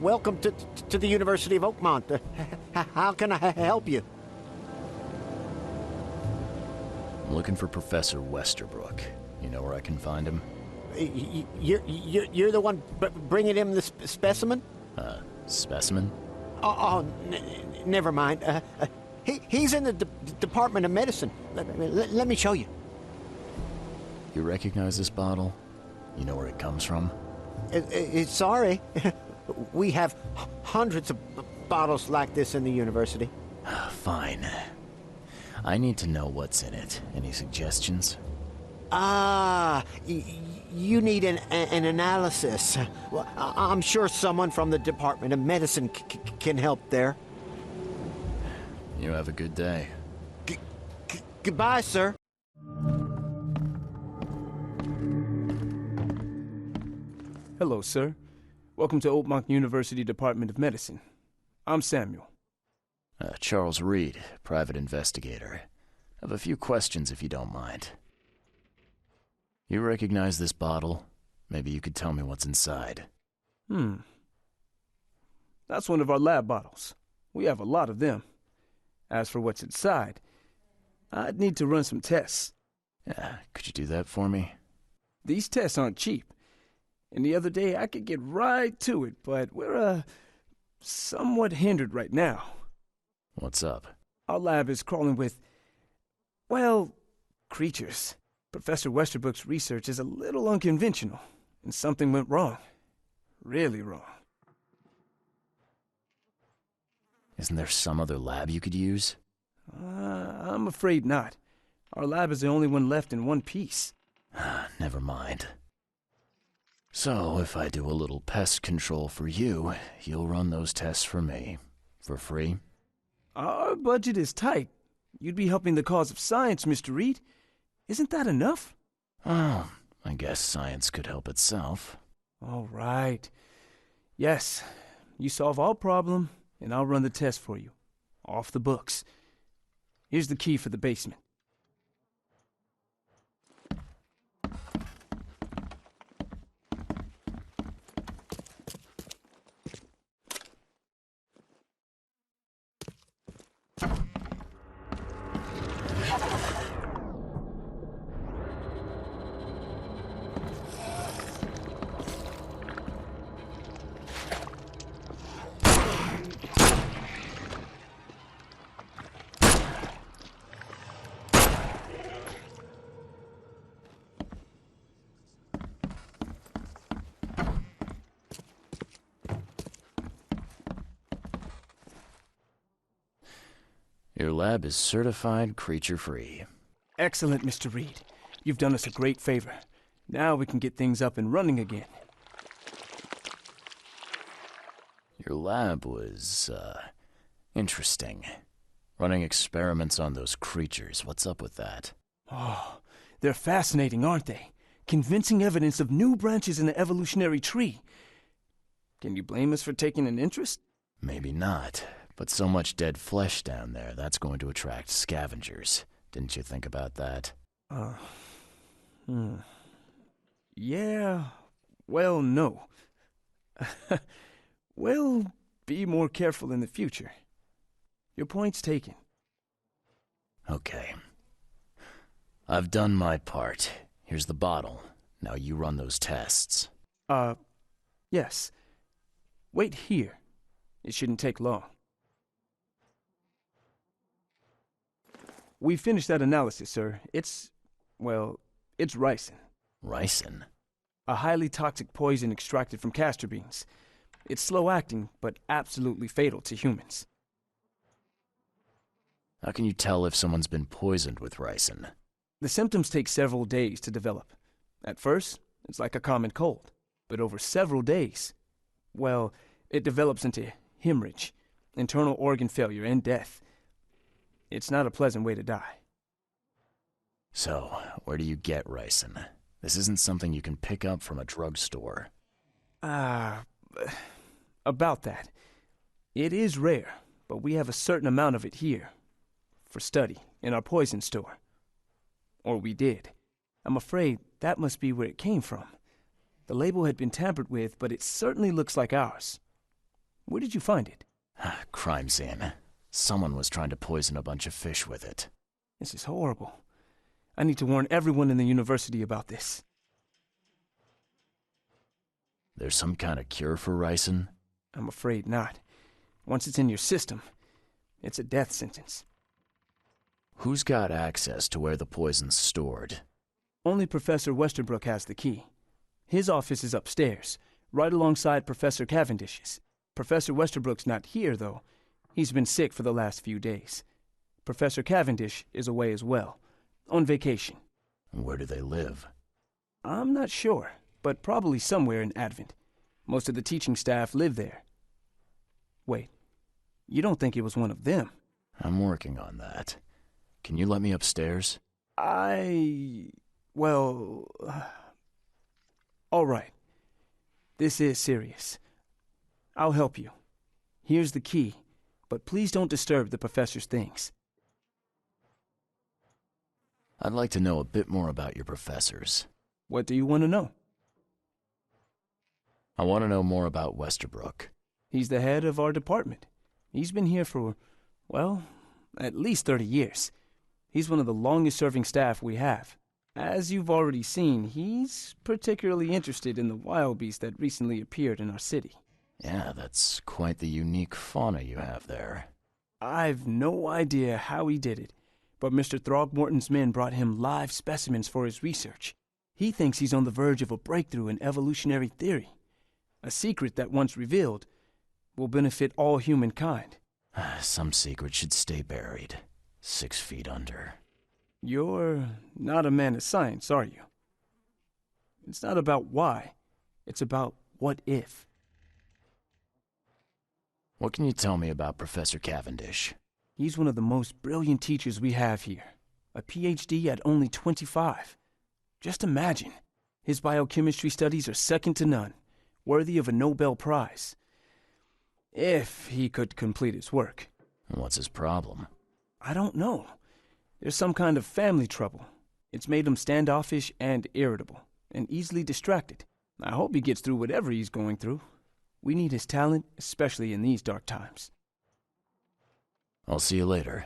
Welcome to the University of Oakmont. How can I help you? I'm looking for Professor Westerbrook. You know where I can find him? You're the one bringing him the specimen? Specimen? Never mind. He's in the Department of Medicine. Let me show you. You recognize this bottle? You know where it comes from? Sorry. We have hundreds of bottles like this in the university. Fine. I need to know what's in it. Any suggestions? You need an analysis. Well, I'm sure someone from the Department of Medicine can help there. You have a good day. Goodbye, sir. Hello, sir. Welcome to Oakmont University Department of Medicine. I'm Samuel. Charles Reed, private investigator. I have a few questions if you don't mind. You recognize this bottle? Maybe you could tell me what's inside. That's one of our lab bottles. We have a lot of them. As for what's inside, I'd need to run some tests. Yeah, could you do that for me? These tests aren't cheap. And the other day I could get right to it, but we're, somewhat hindered right now. What's up? Our lab is crawling with, well, creatures. Professor Westerbrook's research is a little unconventional, and something went wrong. Really wrong. Isn't there some other lab you could use? I'm afraid not. Our lab is the only one left in one piece. Never mind. So, if I do a little pest control for you, you'll run those tests for me. For free? Our budget is tight. You'd be helping the cause of science, Mr. Reed. Isn't that enough? Oh, I guess science could help itself. All right. Yes, you solve our problem, and I'll run the test for you. Off the books. Here's the key for the basement. Your lab is certified creature-free. Excellent, Mr. Reed. You've done us a great favor. Now we can get things up and running again. Your lab was, interesting. Running experiments on those creatures. What's up with that? Oh, they're fascinating, aren't they? Convincing evidence of new branches in the evolutionary tree. Can you blame us for taking an interest? Maybe not. But so much dead flesh down there, that's going to attract scavengers. Didn't you think about that? Yeah, well, no. We'll be more careful in the future. Your point's taken. Okay. I've done my part. Here's the bottle. Now you run those tests. Yes. Wait here. It shouldn't take long. We finished that analysis, sir. It's ricin. Ricin? A highly toxic poison extracted from castor beans. It's slow-acting, but absolutely fatal to humans. How can you tell if someone's been poisoned with ricin? The symptoms take several days to develop. At first, it's like a common cold. But over several days, well, it develops into hemorrhage, internal organ failure, and death. It's not a pleasant way to die. So, where do you get ricin? This isn't something you can pick up from a drugstore. About that. It is rare, but we have a certain amount of it here. For study, in our poison store. Or we did. I'm afraid that must be where it came from. The label had been tampered with, but it certainly looks like ours. Where did you find it? Crime scene. Someone was trying to poison a bunch of fish with it. This is horrible. I need to warn everyone in the university about this. There's some kind of cure for ricin? I'm afraid not. Once it's in your system, it's a death sentence. Who's got access to where the poison's stored? Only Professor Westerbrook has the key. His office is upstairs, right alongside Professor Cavendish's. Professor Westerbrook's not here, though. He's been sick for the last few days. Professor Cavendish is away as well, on vacation. Where do they live? I'm not sure, but probably somewhere in Advent. Most of the teaching staff live there. Wait, you don't think it was one of them? I'm working on that. Can you let me upstairs? Well... all right. This is serious. I'll help you. Here's the key, but please don't disturb the professor's things. I'd like to know a bit more about your professors. What do you want to know? I want to know more about Westerbrook. He's the head of our department. He's been here for, well, at least 30 years. He's one of the longest-serving staff we have. As you've already seen, he's particularly interested in the wild beast that recently appeared in our city. Yeah, that's quite the unique fauna you have there. I've no idea how he did it, but Mr. Throgmorton's men brought him live specimens for his research. He thinks he's on the verge of a breakthrough in evolutionary theory. A secret that, once revealed, will benefit all humankind. Some secret should stay buried, 6 feet under. You're not a man of science, are you? It's not about why. It's about what if. What can you tell me about Professor Cavendish? He's one of the most brilliant teachers we have here. A PhD at only 25. Just imagine. His biochemistry studies are second to none, worthy of a Nobel Prize. If he could complete his work. What's his problem? I don't know. There's some kind of family trouble. It's made him standoffish and irritable, and easily distracted. I hope he gets through whatever he's going through. We need his talent, especially in these dark times. I'll see you later.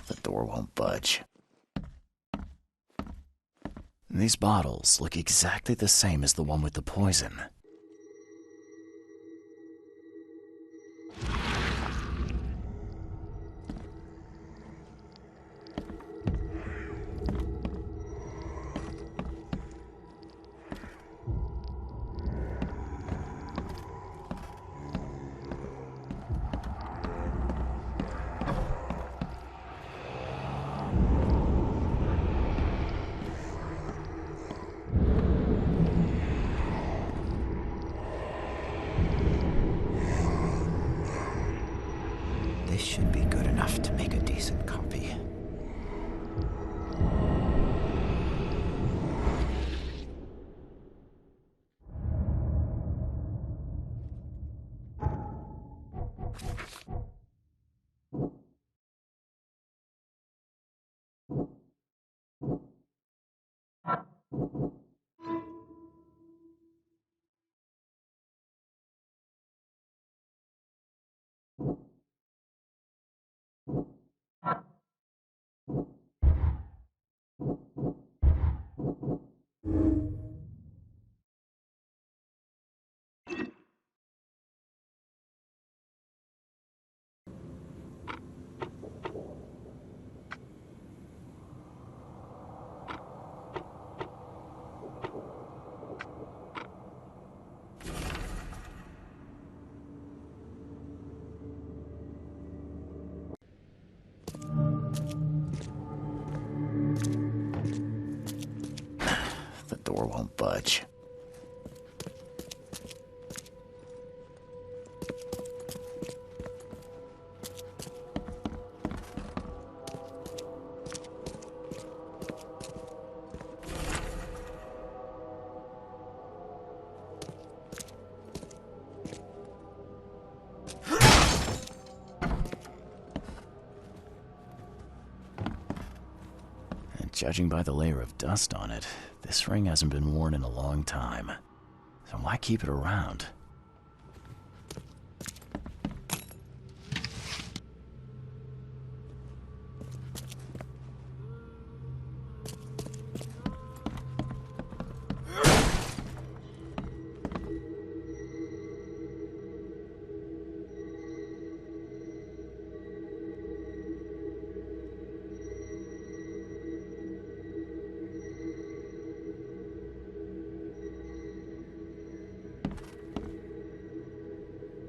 The door won't budge. These bottles look exactly the same as the one with the poison. This should be good enough to make a decent copy. The door won't budge. Judging by the layer of dust on it, this ring hasn't been worn in a long time. So why keep it around?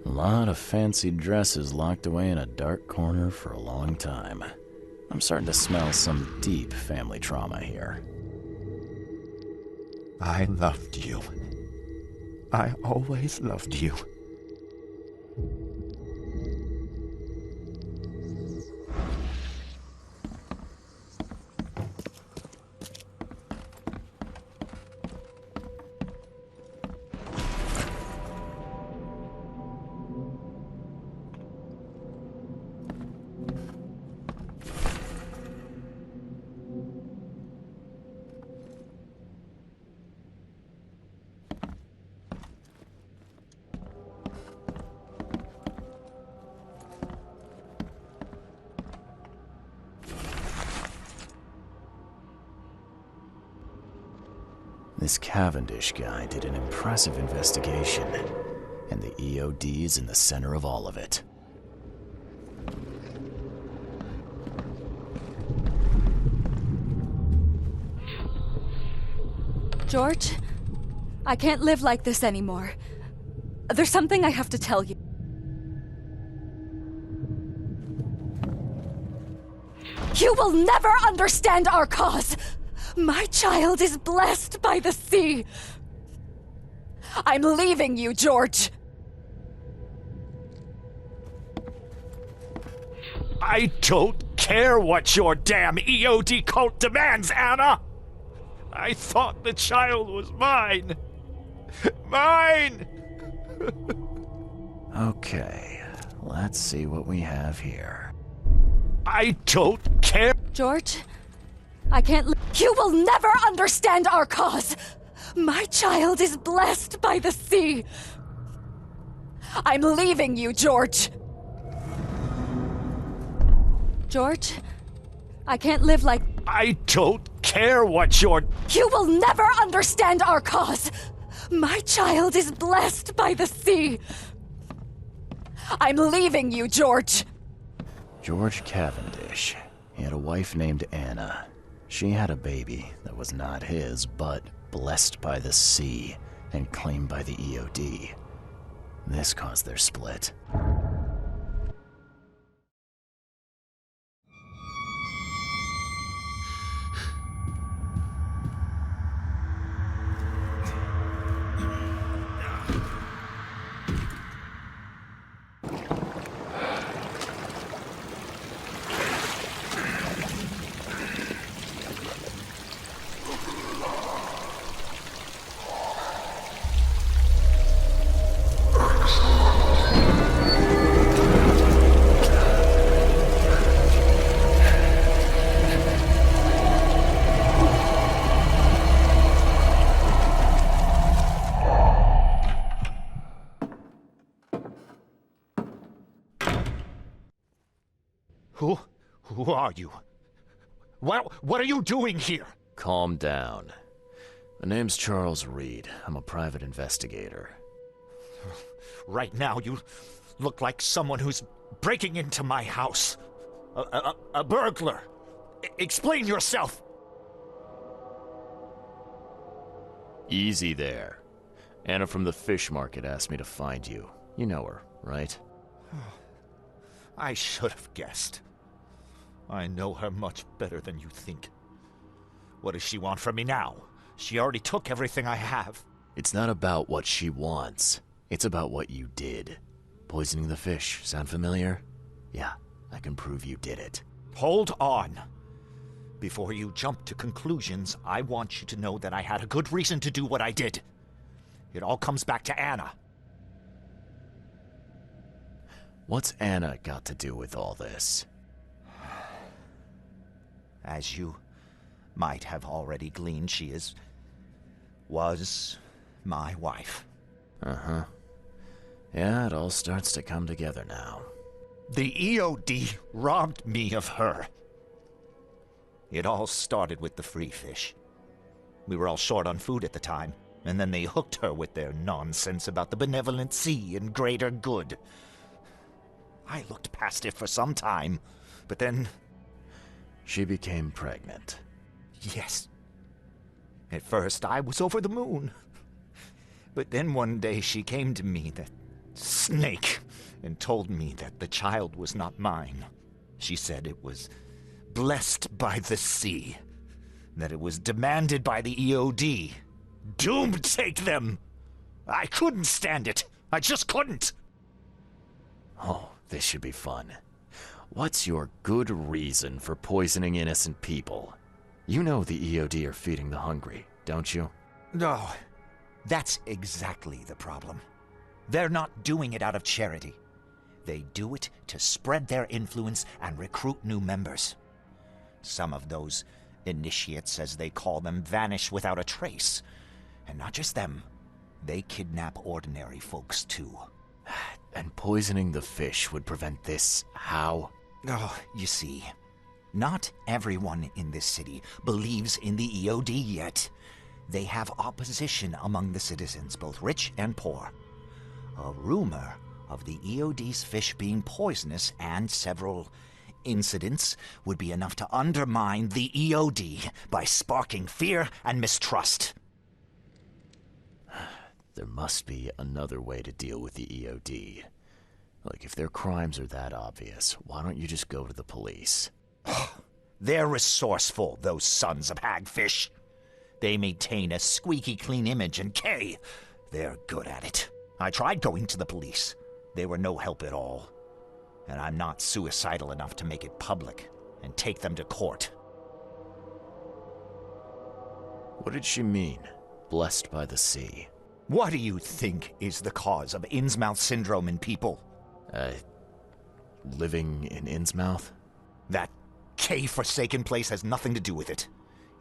A lot of fancy dresses locked away in a dark corner for a long time. I'm starting to smell some deep family trauma here. I loved you. I always loved you. This Cavendish guy did an impressive investigation, and the EOD is in the center of all of it. George, I can't live like this anymore. There's something I have to tell you. You will never understand our cause! My child is blessed by the sea! I'm leaving you, George! I don't care what your damn EOD cult demands, Anna! I thought the child was mine! Mine! Okay, let's see what we have here. I don't care! George, I can't You will never understand our cause! My child is blessed by the sea! I'm leaving you, George! George, I can't live like... I don't care what your... You will never understand our cause! My child is blessed by the sea! I'm leaving you, George! George Cavendish. He had a wife named Anna. She had a baby that was not his, but blessed by the sea and claimed by the EOD. This caused their split. Who are you? What are you doing here? Calm down. My name's Charles Reed. I'm a private investigator. Right now, you look like someone who's breaking into my house. A burglar. Explain yourself. Easy there. Anna from the fish market asked me to find you. You know her, right? I should have guessed. I know her much better than you think. What does she want from me now? She already took everything I have. It's not about what she wants. It's about what you did. Poisoning the fish. Sound familiar? Yeah, I can prove you did it. Hold on. Before you jump to conclusions, I want you to know that I had a good reason to do what I did. It all comes back to Anna. What's Anna got to do with all this? As you might have already gleaned, was my wife. Uh-huh. Yeah, it all starts to come together now. The EOD robbed me of her. It all started with the free fish. We were all short on food at the time, and then they hooked her with their nonsense about the benevolent sea and greater good. I looked past it for some time, but then... She became pregnant. Yes. At first, I was over the moon. But then one day she came to me, that snake, and told me that the child was not mine. She said it was blessed by the sea, that it was demanded by the EOD. Doom take them! I couldn't stand it. I just couldn't. Oh, this should be fun. What's your good reason for poisoning innocent people? You know the EOD are feeding the hungry, don't you? No, that's exactly the problem. They're not doing it out of charity. They do it to spread their influence and recruit new members. Some of those initiates, as they call them, vanish without a trace. And not just them. They kidnap ordinary folks, too. And poisoning the fish would prevent this. How? Oh, you see, not everyone in this city believes in the EOD yet. They have opposition among the citizens, both rich and poor. A rumor of the EOD's fish being poisonous and several incidents would be enough to undermine the EOD by sparking fear and mistrust. There must be another way to deal with the EOD. Like, if their crimes are that obvious, why don't you just go to the police? They're resourceful, those sons of hagfish. They maintain a squeaky clean image, and they're good at it. I tried going to the police. They were no help at all. And I'm not suicidal enough to make it public and take them to court. What did she mean, blessed by the sea? What do you think is the cause of Innsmouth syndrome in people? Living in Innsmouth? That K-forsaken place has nothing to do with it.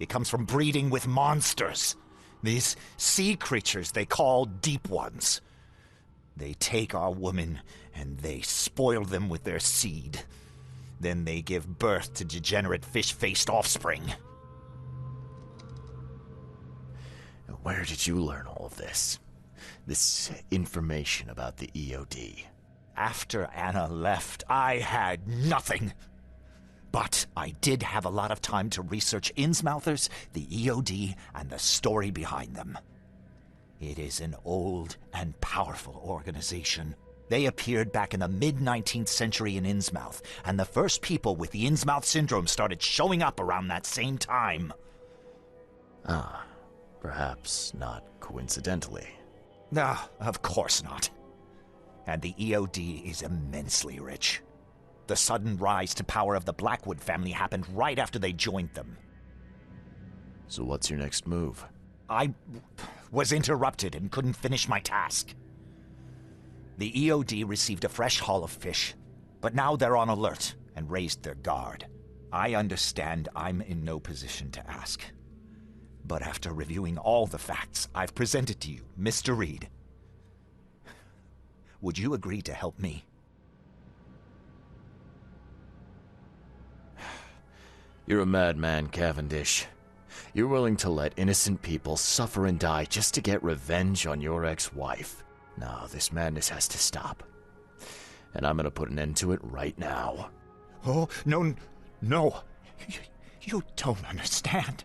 It comes from breeding with monsters. These sea creatures they call Deep Ones. They take our women and they spoil them with their seed. Then they give birth to degenerate fish-faced offspring. Where did you learn all of this? This information about the EOD? After Anna left, I had nothing. But I did have a lot of time to research Innsmouthers, the EOD, and the story behind them. It is an old and powerful organization. They appeared back in the mid-19th century in Innsmouth, and the first people with the Innsmouth syndrome started showing up around that same time. Ah, perhaps not coincidentally. No, of course not. And the EOD is immensely rich. The sudden rise to power of the Blackwood family happened right after they joined them. So what's your next move? I was interrupted and couldn't finish my task. The EOD received a fresh haul of fish, but now they're on alert and raised their guard. I understand I'm in no position to ask. But after reviewing all the facts I've presented to you, Mr. Reed, would you agree to help me? You're a madman, Cavendish. You're willing to let innocent people suffer and die just to get revenge on your ex-wife. No, this madness has to stop. And I'm gonna put an end to it right now. Oh, no. You don't understand.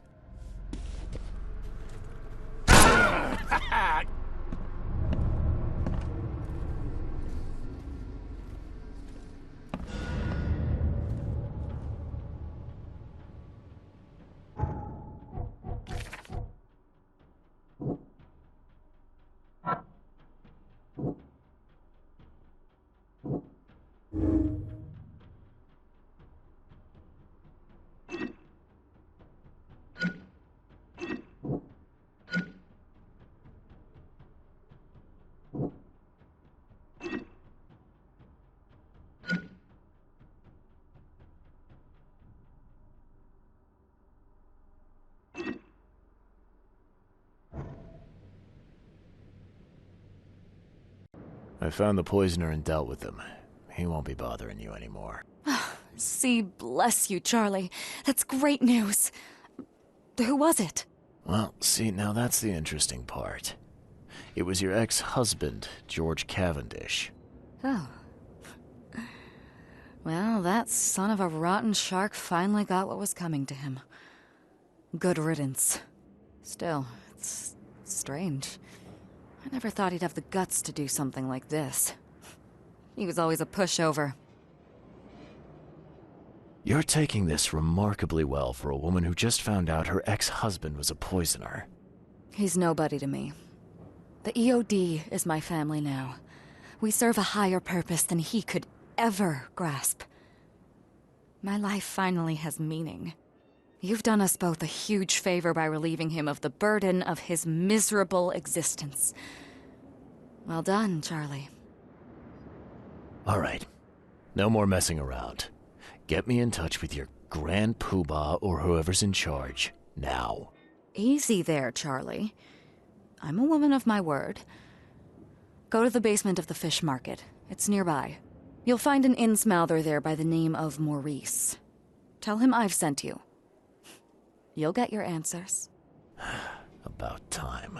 I found the poisoner and dealt with him. He won't be bothering you anymore. See, bless you, Charlie. That's great news. Who was it? Well, see, now that's the interesting part. It was your ex-husband, George Cavendish. Oh. Well, that son of a rotten shark finally got what was coming to him. Good riddance. Still, it's strange. I never thought he'd have the guts to do something like this. He was always a pushover. You're taking this remarkably well for a woman who just found out her ex-husband was a poisoner. He's nobody to me. The EOD is my family now. We serve a higher purpose than he could ever grasp. My life finally has meaning. You've done us both a huge favor by relieving him of the burden of his miserable existence. Well done, Charlie. All right. No more messing around. Get me in touch with your Grand Poobah or whoever's in charge, now. Easy there, Charlie. I'm a woman of my word. Go to the basement of the fish market. It's nearby. You'll find an innsmouther there by the name of Maurice. Tell him I've sent you. You'll get your answers. About time.